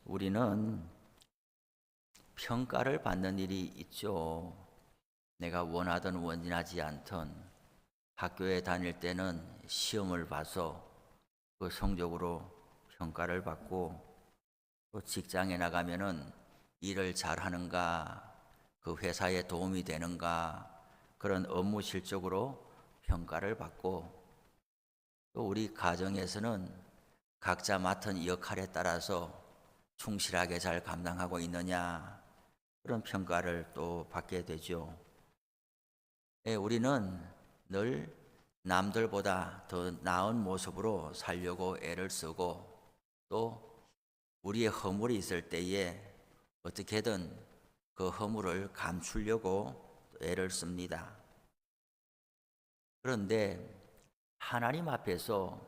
우리는 평가를 받는 일이 있죠. 내가 원하든 원하지 않든 학교에 다닐 때는 시험을 봐서 그 성적으로 평가를 받고, 또 직장에 나가면은 일을 잘하는가, 그 회사에 도움이 되는가, 그런 업무 실적으로 평가를 받고, 또 우리 가정에서는 각자 맡은 역할에 따라서 충실하게 잘 감당하고 있느냐, 그런 평가를 또 받게 되죠. 우리는 늘 남들보다 더 나은 모습으로 살려고 애를 쓰고, 또 우리의 허물이 있을 때에 어떻게든 그 허물을 감추려고 애를 씁니다. 그런데 하나님 앞에서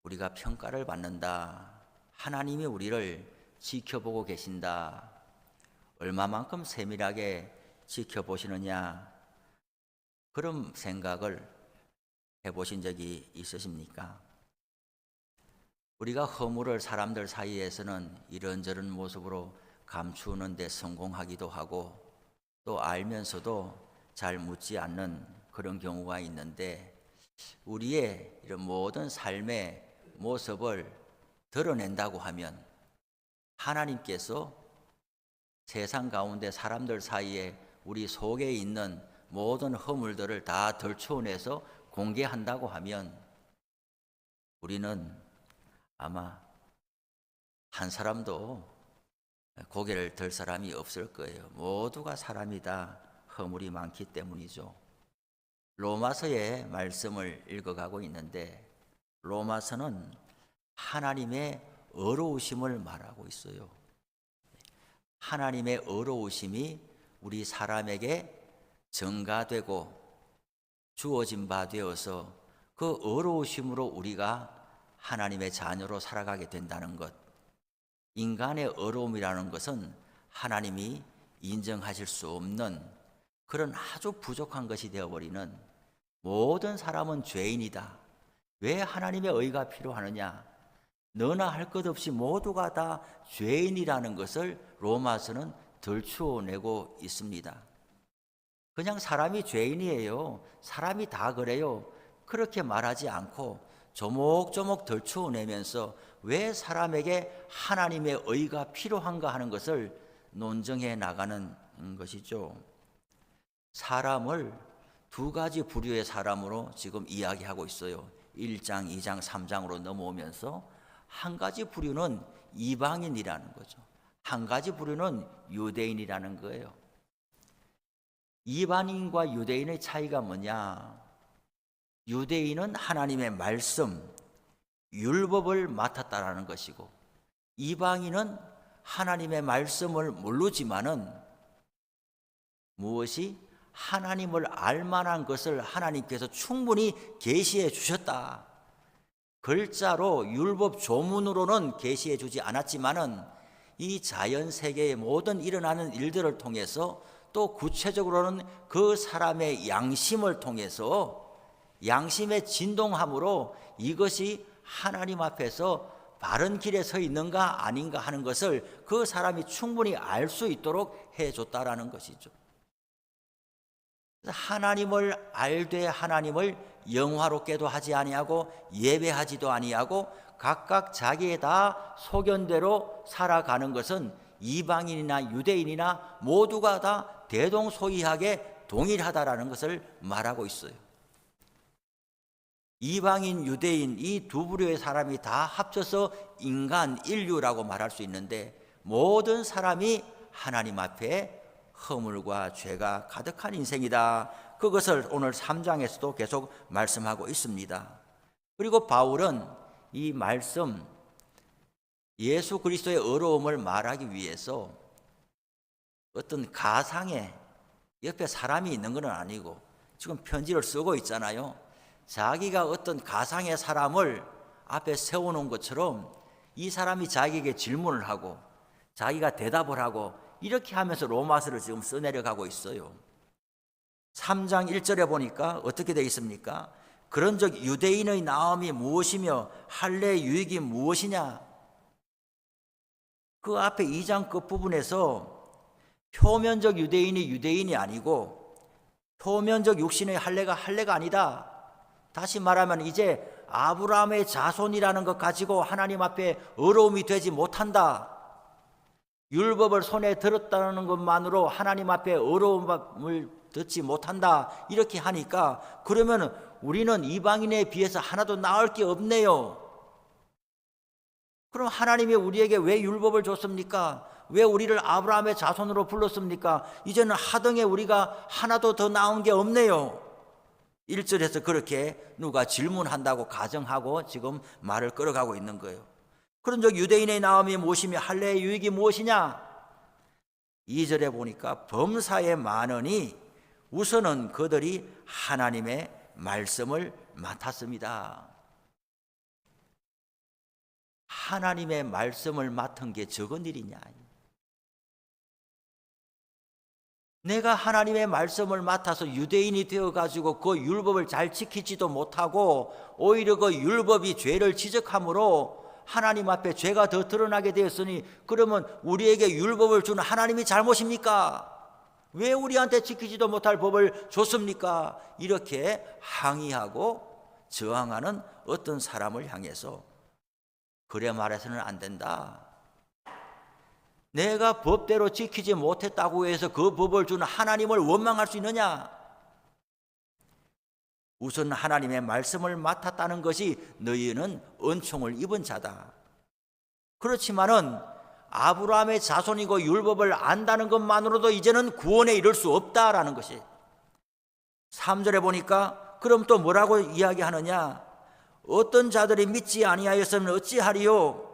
우리가 평가를 받는다, 하나님이 우리를 지켜보고 계신다, 얼마만큼 세밀하게 지켜보시느냐, 그런 생각을 해보신 적이 있으십니까? 우리가 허물을 사람들 사이에서는 이런저런 모습으로 감추는 데 성공하기도 하고, 또 알면서도 잘 묻지 않는 그런 경우가 있는데, 우리의 이런 모든 삶의 모습을 드러낸다고 하면 하나님께서 세상 가운데 사람들 사이에 우리 속에 있는 모든 허물들을 다 덜쳐내서 공개한다고 하면 우리는 아마 한 사람도 고개를 들 사람이 없을 거예요. 모두가 사람이다. 허물이 많기 때문이죠. 로마서의 말씀을 읽어가고 있는데, 로마서는 하나님의 의로우심을 말하고 있어요. 하나님의 의로우심이 우리 사람에게 증가되고 주어진 바 되어서 그 의로우심으로 우리가 하나님의 자녀로 살아가게 된다는 것. 인간의 의로움이라는 것은 하나님이 인정하실 수 없는 그런 아주 부족한 것이 되어버리는, 모든 사람은 죄인이다, 왜 하나님의 의가 필요하느냐, 너나 할 것 없이 모두가 다 죄인이라는 것을 로마서는 들추어내고 있습니다. 그냥 사람이 죄인이에요, 사람이 다 그래요, 그렇게 말하지 않고 조목조목 들추어내면서 왜 사람에게 하나님의 의가 필요한가 하는 것을 논증해 나가는 것이죠. 사람을 두 가지 부류의 사람으로 지금 이야기하고 있어요. 1장, 2장, 3장으로 넘어오면서 한 가지 부류는 이방인이라는 거죠. 한 가지 부류는 유대인이라는 거예요. 이방인과 유대인의 차이가 뭐냐? 유대인은 하나님의 말씀, 율법을 맡았다라는 것이고, 이방인은 하나님의 말씀을 모르지만은 무엇이 하나님을 알 만한 것을 하나님께서 충분히 계시해 주셨다. 글자로 율법 조문으로는 계시해 주지 않았지만은 이 자연 세계의 모든 일어나는 일들을 통해서, 또 구체적으로는 그 사람의 양심을 통해서, 양심의 진동함으로 이것이 하나님 앞에서 바른 길에 서 있는가 아닌가 하는 것을 그 사람이 충분히 알 수 있도록 해줬다라는 것이죠. 하나님을 알되 하나님을 영화롭게도 하지 아니하고 예배하지도 아니하고 각각 자기의 다 소견대로 살아가는 것은 이방인이나 유대인이나 모두가 다 대동소이하게 동일하다라는 것을 말하고 있어요. 이방인, 유대인 이 두 부류의 사람이 다 합쳐서 인간, 인류라고 말할 수 있는데, 모든 사람이 하나님 앞에 허물과 죄가 가득한 인생이다. 그것을 오늘 3장에서도 계속 말씀하고 있습니다. 그리고 바울은 이 말씀, 예수 그리스도의 의로움을 말하기 위해서 어떤 가상의 옆에 사람이 있는 건 아니고, 지금 편지를 쓰고 있잖아요. 자기가 어떤 가상의 사람을 앞에 세워놓은 것처럼 이 사람이 자기에게 질문을 하고 자기가 대답을 하고, 이렇게 하면서 로마서를 지금 써내려가고 있어요. 3장 1절에 보니까 어떻게 되어 있습니까? 그런즉 유대인의 나음이 무엇이며 할례의 유익이 무엇이냐? 그 앞에 2장 끝부분에서 표면적 유대인이 아니고 표면적 육신의 할례가 아니다. 다시 말하면 이제 아브라함의 자손이라는 것 가지고 하나님 앞에 어려움이 되지 못한다. 율법을 손에 들었다는 것만으로 하나님 앞에 어려움을 듣지 못한다. 이렇게 하니까 그러면 우리는 이방인에 비해서 하나도 나을 게 없네요. 그럼 하나님이 우리에게 왜 율법을 줬습니까? 왜 우리를 아브라함의 자손으로 불렀습니까? 이제는 하등에 우리가 하나도 더 나은 게 없네요. 1절에서 그렇게 누가 질문한다고 가정하고 지금 말을 끌어가고 있는 거예요. 그런즉 유대인의 나음이 무엇이며 할례의 유익이 무엇이냐? 2절에 보니까 범사에 많으니 우선은 그들이 하나님의 말씀을 맡았습니다. 하나님의 말씀을 맡은 게 적은 일이냐? 내가 하나님의 말씀을 맡아서 유대인이 되어가지고 그 율법을 잘 지키지도 못하고 오히려 그 율법이 죄를 지적함으로 하나님 앞에 죄가 더 드러나게 되었으니 그러면 우리에게 율법을 준 하나님이 잘못입니까? 왜 우리한테 지키지도 못할 법을 줬습니까? 이렇게 항의하고 저항하는 어떤 사람을 향해서 그래 말해서는 안 된다. 내가 법대로 지키지 못했다고 해서 그 법을 준 하나님을 원망할 수 있느냐? 우선 하나님의 말씀을 맡았다는 것이 너희는 은총을 입은 자다. 그렇지만은 아브라함의 자손이고 율법을 안다는 것만으로도 이제는 구원에 이를 수 없다라는 것이 3절에 보니까 그럼 또 뭐라고 이야기하느냐? 어떤 자들이 믿지 아니하였으면 어찌하리요?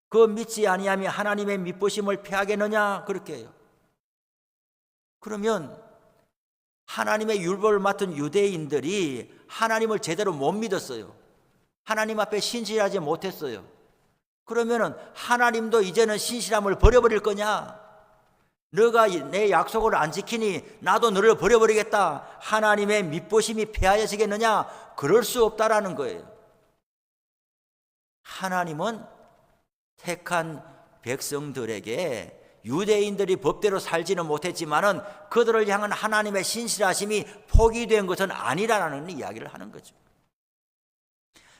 그 믿지 아니하며 하나님의 믿으심을 패하겠느냐? 그렇게 해요. 그러면 하나님의 율법을 맡은 유대인들이 하나님을 제대로 못 믿었어요. 하나님 앞에 신실하지 못했어요. 그러면 하나님도 이제는 신실함을 버려버릴 거냐? 너가 내 약속을 안 지키니 나도 너를 버려버리겠다. 하나님의 믿으심이 패하여지겠느냐? 그럴 수 없다라는 거예요. 하나님은 택한 백성들에게 유대인들이 법대로 살지는 못했지만은 그들을 향한 하나님의 신실하심이 포기된 것은 아니라는 이야기를 하는 거죠.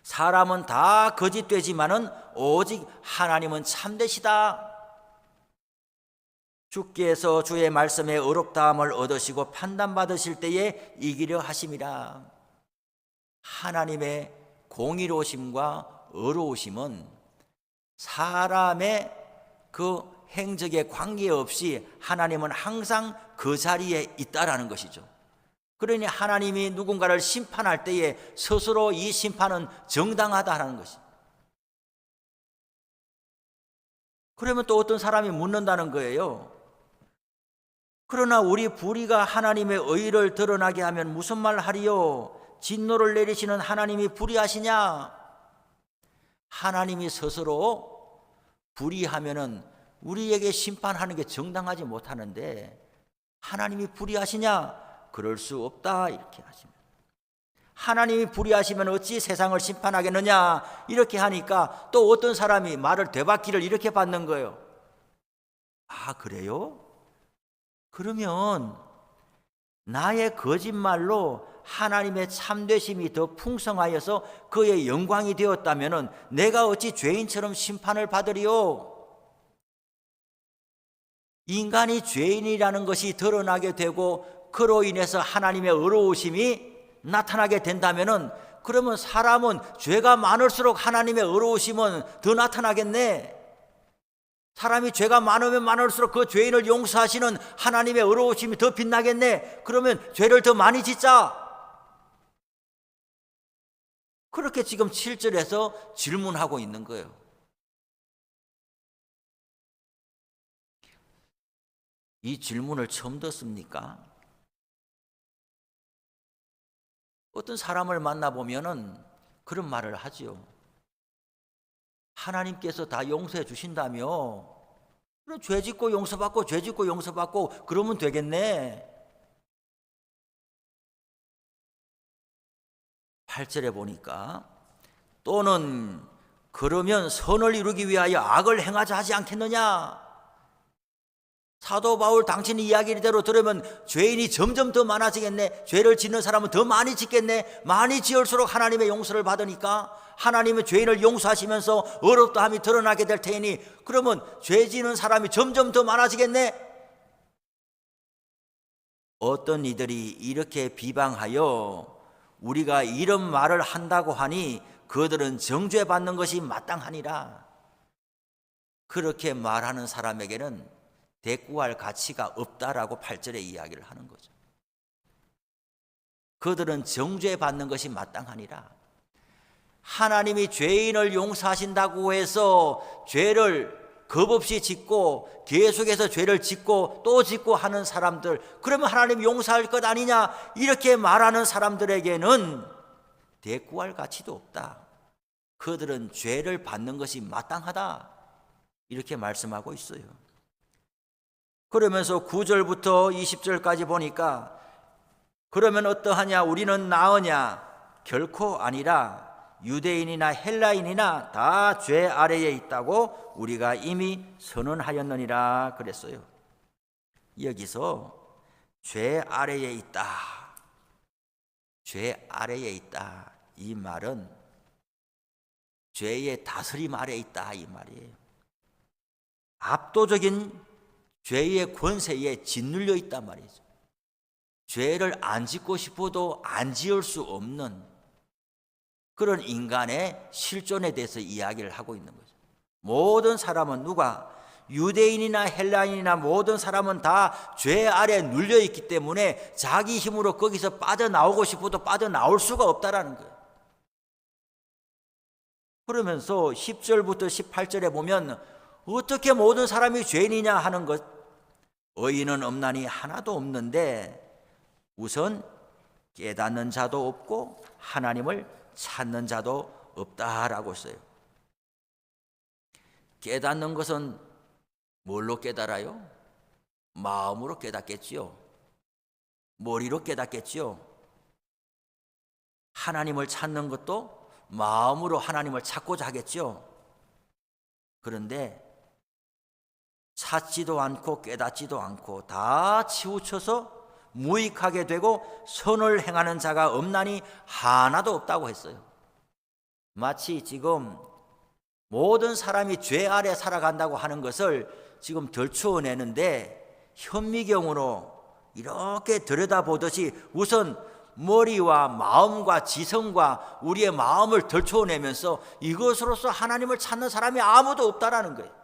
사람은 다 거짓되지만은 오직 하나님은 참되시다. 주께서 주의 말씀에 의롭다함을 얻으시고 판단받으실 때에 이기려 하심이라. 하나님의 공의로우심과 의로우심은 사람의 그 행적에 관계없이 하나님은 항상 그 자리에 있다라는 것이죠. 그러니 하나님이 누군가를 심판할 때에 스스로 이 심판은 정당하다라는 것이죠. 그러면 또 어떤 사람이 묻는다는 거예요. 그러나 우리 불의가 하나님의 의를 드러나게 하면 무슨 말 하리요? 진노를 내리시는 하나님이 불의하시냐? 하나님이 스스로 불의하면은 우리에게 심판하는 게 정당하지 못하는데 하나님이 불의하시냐? 그럴 수 없다 이렇게 하십니다. 하나님이 불의하시면 어찌 세상을 심판하겠느냐? 이렇게 하니까 또 어떤 사람이 말을 되받기를 이렇게 받는 거예요. 아, 그래요? 그러면 나의 거짓말로 하나님의 참되심이 더 풍성하여서 그의 영광이 되었다면 내가 어찌 죄인처럼 심판을 받으리요? 인간이 죄인이라는 것이 드러나게 되고 그로 인해서 하나님의 의로우심이 나타나게 된다면 그러면 사람은 죄가 많을수록 하나님의 의로우심은 더 나타나겠네. 사람이 죄가 많으면 많을수록 그 죄인을 용서하시는 하나님의 의로우심이 더 빛나겠네. 그러면 죄를 더 많이 짓자. 그렇게 지금 7절에서 질문하고 있는 거예요. 이 질문을 처음 듣습니까? 어떤 사람을 만나보면은 그런 말을 하지요. 하나님께서 다 용서해 주신다며 그럼 죄 짓고 용서받고 죄 짓고 용서받고 그러면 되겠네. 8절에 보니까 또는 그러면 선을 이루기 위하여 악을 행하자 하지 않겠느냐? 사도 바울 당신의 이야기대로 들으면 죄인이 점점 더 많아지겠네. 죄를 짓는 사람은 더 많이 짓겠네. 많이 지을수록 하나님의 용서를 받으니까 하나님의 죄인을 용서하시면서 어렵다함이 드러나게 될 테니 그러면 죄 지는 사람이 점점 더 많아지겠네. 어떤 이들이 이렇게 비방하여 우리가 이런 말을 한다고 하니 그들은 정죄받는 것이 마땅하니라. 그렇게 말하는 사람에게는 대꾸할 가치가 없다라고 8절에 이야기를 하는 거죠. 그들은 정죄받는 것이 마땅하니라. 하나님이 죄인을 용서하신다고 해서 죄를 겁없이 짓고 계속해서 죄를 짓고 또 짓고 하는 사람들, 그러면 하나님 용서할 것 아니냐 이렇게 말하는 사람들에게는 대꾸할 가치도 없다. 그들은 죄를 받는 것이 마땅하다 이렇게 말씀하고 있어요. 그러면서 9절부터 20절까지 보니까 그러면 어떠하냐? 우리는 나으냐? 결코 아니라 유대인이나 헬라인이나 다 죄 아래에 있다고 우리가 이미 선언하였느니라 그랬어요. 여기서 죄 아래에 있다, 죄 아래에 있다 이 말은 죄의 다스림 아래에 있다 이 말이에요. 압도적인 죄의 권세에 짓눌려 있단 말이죠. 죄를 안 짓고 싶어도 안 지을 수 없는 그런 인간의 실존에 대해서 이야기를 하고 있는 거죠. 모든 사람은 누가? 유대인이나 헬라인이나 모든 사람은 다 죄 아래 눌려 있기 때문에 자기 힘으로 거기서 빠져나오고 싶어도 빠져나올 수가 없다라는 거예요. 그러면서 10절부터 18절에 보면 어떻게 모든 사람이 죄인이냐 하는 것, 의인은 없나니 하나도 없는데 우선 깨닫는 자도 없고 하나님을 찾는 자도 없다라고 써요. 깨닫는 것은 뭘로 깨달아요? 마음으로 깨닫겠지요. 머리로 깨닫겠지요. 하나님을 찾는 것도 마음으로 하나님을 찾고자 하겠죠. 그런데 찾지도 않고 깨닫지도 않고 다 치우쳐서 무익하게 되고 선을 행하는 자가 없나니 하나도 없다고 했어요. 마치 지금 모든 사람이 죄 아래 살아간다고 하는 것을 지금 덜추어내는데 현미경으로 이렇게 들여다보듯이 우선 머리와 마음과 지성과 우리의 마음을 덜추어내면서 이것으로서 하나님을 찾는 사람이 아무도 없다라는 거예요.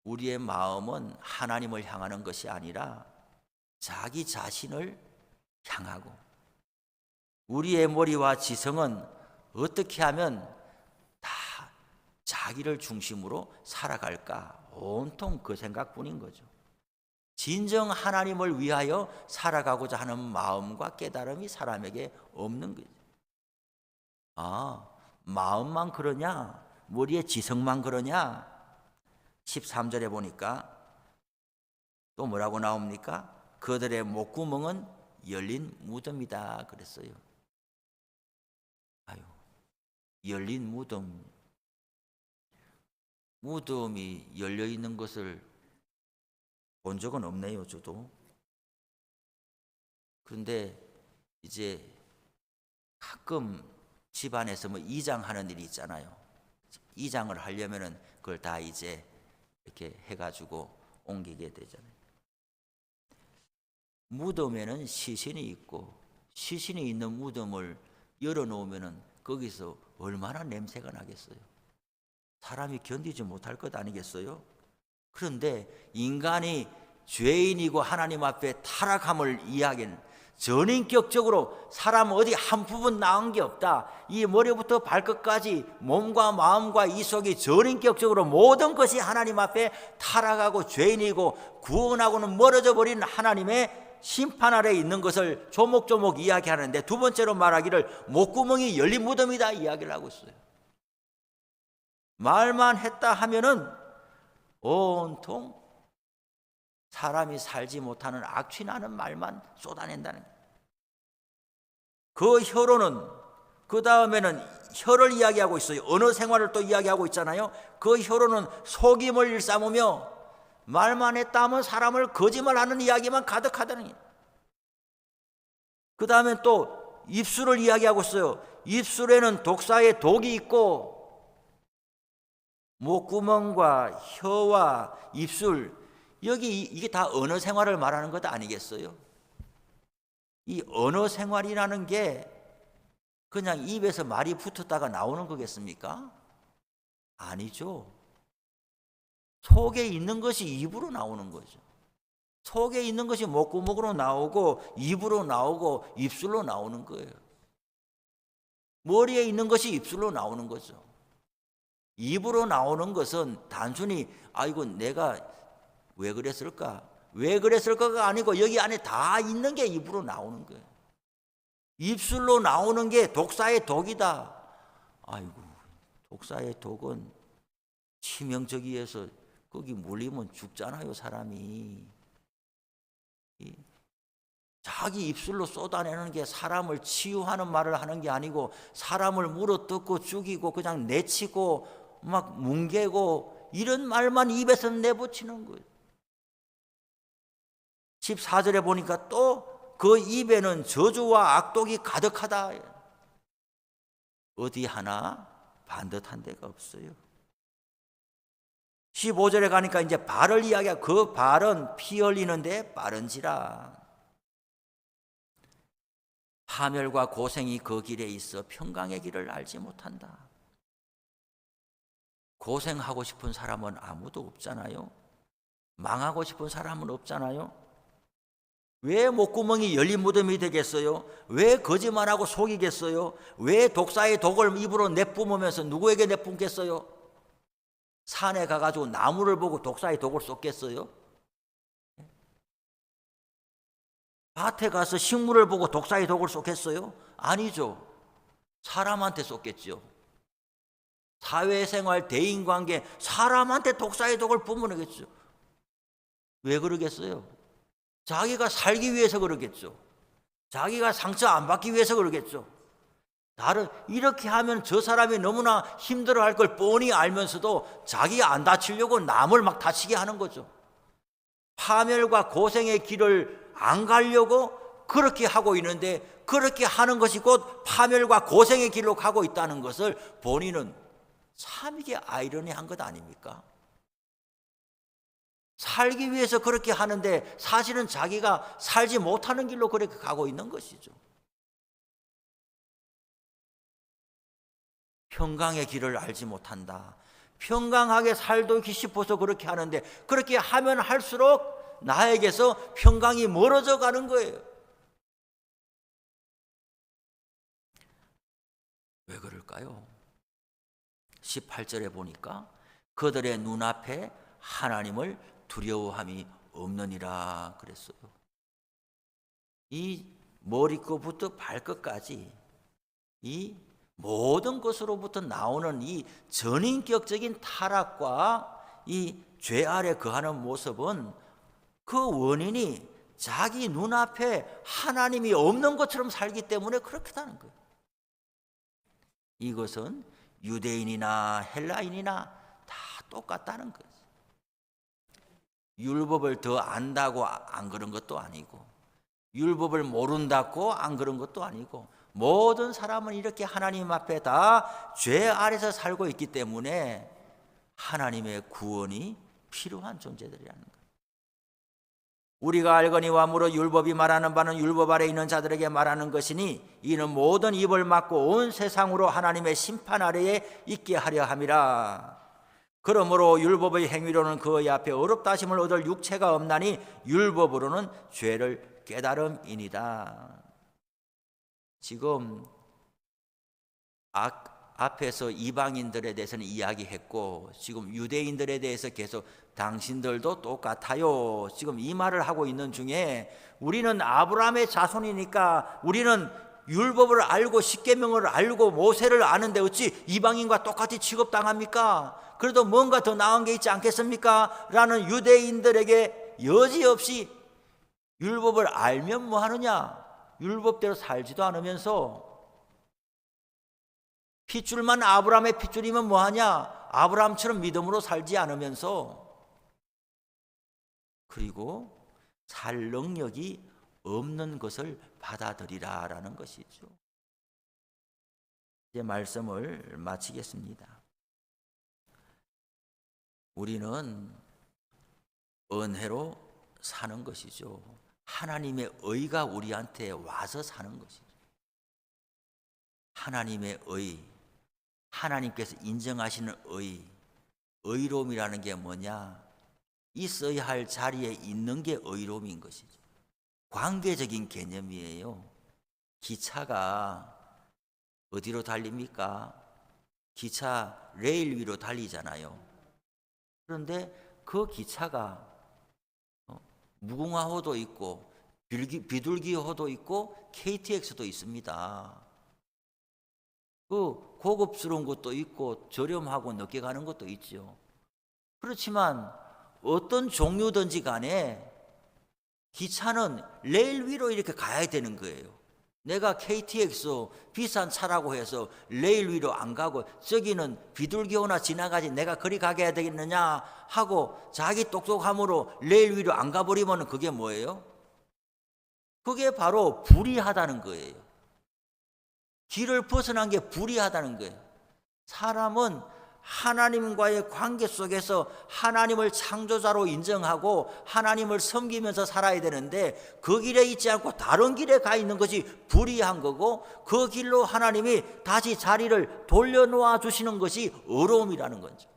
우리의 마음은 하나님을 향하는 것이 아니라 자기 자신을 향하고, 우리의 머리와 지성은 어떻게 하면 다 자기를 중심으로 살아갈까, 온통 그 생각뿐인 거죠. 진정 하나님을 위하여 살아가고자 하는 마음과 깨달음이 사람에게 없는 거죠. 아, 마음만 그러냐? 머리의 지성만 그러냐? 13절에 보니까 또 뭐라고 나옵니까? 그들의 목구멍은 열린 무덤이다 그랬어요. 아유, 열린 무덤이 열려 있는 것을 본 적은 없네요, 저도. 그런데 이제 가끔 집안에서 뭐 이장하는 일이 있잖아요. 이장을 하려면은 그걸 다 이제 이렇게 해가지고 옮기게 되잖아요. 무덤에는 시신이 있고, 시신이 있는 무덤을 열어놓으면은 거기서 얼마나 냄새가 나겠어요. 사람이 견디지 못할 것 아니겠어요? 그런데 인간이 죄인이고 하나님 앞에 타락함을 이야기하는, 전인격적으로 사람 어디 한 부분 나은 게 없다, 이 머리부터 발끝까지 몸과 마음과 이 속이 전인격적으로 모든 것이 하나님 앞에 타락하고 죄인이고 구원하고는 멀어져 버린 하나님의 심판 아래 있는 것을 조목조목 이야기하는데, 두 번째로 말하기를 목구멍이 열린 무덤이다 이야기를 하고 있어요. 말만 했다 하면은 온통 사람이 살지 못하는 악취나는 말만 쏟아낸다는 거예요. 그 혀로는 그 다음에는 혀를 이야기하고 있어요. 언어 생활을 또 이야기하고 있잖아요. 그 혀로는 속임을 일삼으며 말만 했다면 사람을 거짓말하는 이야기만 가득하다는 거예요. 그 다음에 또 입술을 이야기하고 있어요. 입술에는 독사의 독이 있고 목구멍과 혀와 입술, 여기 이게 다 언어 생활을 말하는 것 아니겠어요? 이 언어 생활이라는 게 그냥 입에서 말이 붙었다가 나오는 거겠습니까? 아니죠. 속에 있는 것이 입으로 나오는 거죠. 속에 있는 것이 목구멍으로 나오고 입으로 나오고 입술로 나오는 거예요. 머리에 있는 것이 입술로 나오는 거죠. 입으로 나오는 것은 단순히 아이고 내가 왜 그랬을까? 왜 그랬을까가 아니고 여기 안에 다 있는 게 입으로 나오는 거예요. 입술로 나오는 게 독사의 독이다. 아이고 독사의 독은 치명적이어서 거기 물리면 죽잖아요 사람이. 자기 입술로 쏟아내는 게 사람을 치유하는 말을 하는 게 아니고 사람을 물어뜯고 죽이고 그냥 내치고 막 뭉개고 이런 말만 입에서 내붙이는 거예요. 14절에 보니까 또 그 입에는 저주와 악독이 가득하다. 어디 하나 반듯한 데가 없어요. 15절에 가니까 이제 발을 이야기하고 그 발은 피 흘리는데 빠른지라. 파멸과 고생이 그 길에 있어 평강의 길을 알지 못한다. 고생하고 싶은 사람은 아무도 없잖아요. 망하고 싶은 사람은 없잖아요. 왜 목구멍이 열린 무덤이 되겠어요? 왜 거짓말하고 속이겠어요? 왜 독사의 독을 입으로 내뿜으면서 누구에게 내뿜겠어요? 산에 가가지고 나무를 보고 독사의 독을 쏟겠어요? 밭에 가서 식물을 보고 독사의 독을 쏟겠어요? 아니죠. 사람한테 쏟겠죠. 사회생활, 대인관계, 사람한테 독사의 독을 뿜어내겠죠. 왜 그러겠어요? 자기가 살기 위해서 그러겠죠. 자기가 상처 안 받기 위해서 그러겠죠. 다른 이렇게 하면 저 사람이 너무나 힘들어할 걸 뻔히 알면서도 자기가 안 다치려고 남을 막 다치게 하는 거죠. 파멸과 고생의 길을 안 가려고 그렇게 하고 있는데 그렇게 하는 것이 곧 파멸과 고생의 길로 가고 있다는 것을 본인은 참 이게 아이러니한 것 아닙니까? 살기 위해서 그렇게 하는데 사실은 자기가 살지 못하는 길로 그렇게 가고 있는 것이죠. 평강의 길을 알지 못한다. 평강하게 살고 싶어서 그렇게 하는데 그렇게 하면 할수록 나에게서 평강이 멀어져 가는 거예요. 왜 그럴까요? 18절에 보니까 그들의 눈앞에 하나님을 두려워함이 없느니라 그랬어요. 이 머리끝부터 발끝까지 이 모든 것으로부터 나오는 이 전인격적인 타락과 이 죄 아래 거하는 모습은 그 원인이 자기 눈앞에 하나님이 없는 것처럼 살기 때문에 그렇게 되는 거예요. 이것은 유대인이나 헬라인이나 다 똑같다는 거예요. 율법을 더 안다고 안 그런 것도 아니고 율법을 모른다고 안 그런 것도 아니고 모든 사람은 이렇게 하나님 앞에 다 죄 아래서 살고 있기 때문에 하나님의 구원이 필요한 존재들이라는 거예요. 우리가 알거니와 무릇 율법이 말하는 바는 율법 아래 있는 자들에게 말하는 것이니 이는 모든 입을 막고 온 세상으로 하나님의 심판 아래에 있게 하려 함이라. 그러므로 율법의 행위로는 그의 앞에 어렵다 하심을 얻을 육체가 없나니 율법으로는 죄를 깨달음이니이다. 지금 앞에서 이방인들에 대해서는 이야기했고 지금 유대인들에 대해서 계속 당신들도 똑같아요. 지금 이 말을 하고 있는 중에 우리는 아브라함의 자손이니까 우리는 율법을 알고 십계명을 알고 모세를 아는데 어찌 이방인과 똑같이 취급당합니까? 그래도 뭔가 더 나은 게 있지 않겠습니까? 라는 유대인들에게 여지없이 율법을 알면 뭐 하느냐? 율법대로 살지도 않으면서 핏줄만 아브라함의 핏줄이면 뭐하냐? 아브라함처럼 믿음으로 살지 않으면서 그리고 살 능력이 없는 것을 받아들이라라는 것이죠. 이제 말씀을 마치겠습니다. 우리는 은혜로 사는 것이죠. 하나님의 의가 우리한테 와서 사는 것이죠. 하나님의 의, 하나님께서 인정하시는 의로움이라는 게 뭐냐? 있어야 할 자리에 있는 게 의로움인 것이죠. 관계적인 개념이에요. 기차가 어디로 달립니까? 기차 레일 위로 달리잖아요. 그런데 그 기차가 무궁화호도 있고 비둘기호도 있고 KTX도 있습니다. 그 고급스러운 것도 있고 저렴하고 늦게 가는 것도 있죠. 그렇지만 어떤 종류든지 간에 기차는 레일 위로 이렇게 가야 되는 거예요. 내가 KTX 비싼 차라고 해서 레일 위로 안 가고 저기는 비둘기호나 지나가지 내가 그리 가게 해야 되겠느냐 하고 자기 똑똑함으로 레일 위로 안 가버리면 그게 뭐예요? 그게 바로 불의하다는 거예요. 길을 벗어난 게 불의하다는 거예요. 사람은 하나님과의 관계 속에서 하나님을 창조자로 인정하고 하나님을 섬기면서 살아야 되는데 그 길에 있지 않고 다른 길에 가 있는 것이 불의한 거고 그 길로 하나님이 다시 자리를 돌려놓아 주시는 것이 의로움이라는 거죠.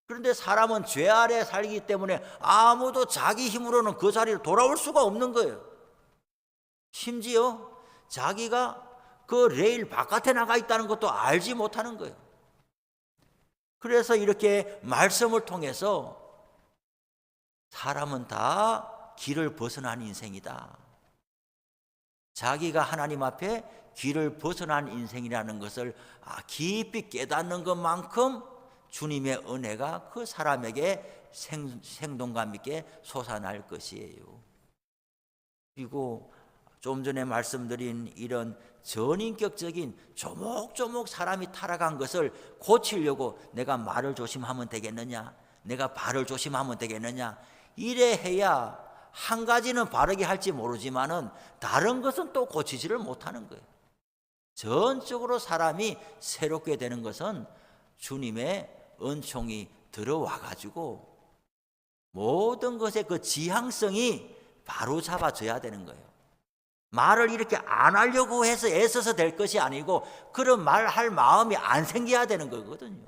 그런데 사람은 죄 아래 살기 때문에 아무도 자기 힘으로는 그 자리로 돌아올 수가 없는 거예요. 심지어 자기가 그 레일 바깥에 나가 있다는 것도 알지 못하는 거예요. 그래서 이렇게 말씀을 통해서 사람은 다 길을 벗어난 인생이다. 자기가 하나님 앞에 길을 벗어난 인생이라는 것을 깊이 깨닫는 것만큼 주님의 은혜가 그 사람에게 생동감 있게 솟아날 것이에요. 그리고 좀 전에 말씀드린 이런 전인격적인 조목조목 사람이 타락한 것을 고치려고 내가 말을 조심하면 되겠느냐, 내가 발을 조심하면 되겠느냐, 이래 해야 한 가지는 바르게 할지 모르지만은 다른 것은 또 고치지를 못하는 거예요. 전적으로 사람이 새롭게 되는 것은 주님의 은총이 들어와 가지고 모든 것의 그 지향성이 바로 잡아져야 되는 거예요. 말을 이렇게 안 하려고 해서 애써서 될 것이 아니고 그런 말할 마음이 안 생겨야 되는 거거든요.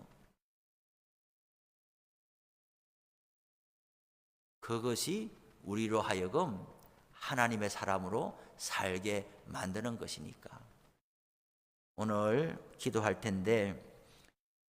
그것이 우리로 하여금 하나님의 사람으로 살게 만드는 것이니까. 오늘 기도할 텐데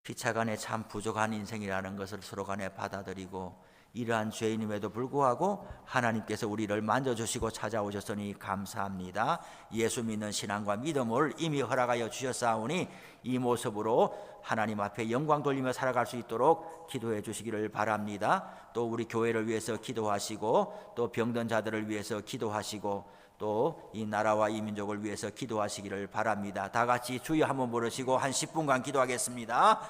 피차간에 참 부족한 인생이라는 것을 서로 간에 받아들이고 이러한 죄인임에도 불구하고 하나님께서 우리를 만져주시고 찾아오셨으니 감사합니다. 예수 믿는 신앙과 믿음을 이미 허락하여 주셨사오니 이 모습으로 하나님 앞에 영광 돌리며 살아갈 수 있도록 기도해 주시기를 바랍니다. 또 우리 교회를 위해서 기도하시고 또 병든 자들을 위해서 기도하시고 또 이 나라와 이 민족을 위해서 기도하시기를 바랍니다. 다 같이 주여 한번 부르시고 한 10분간 기도하겠습니다.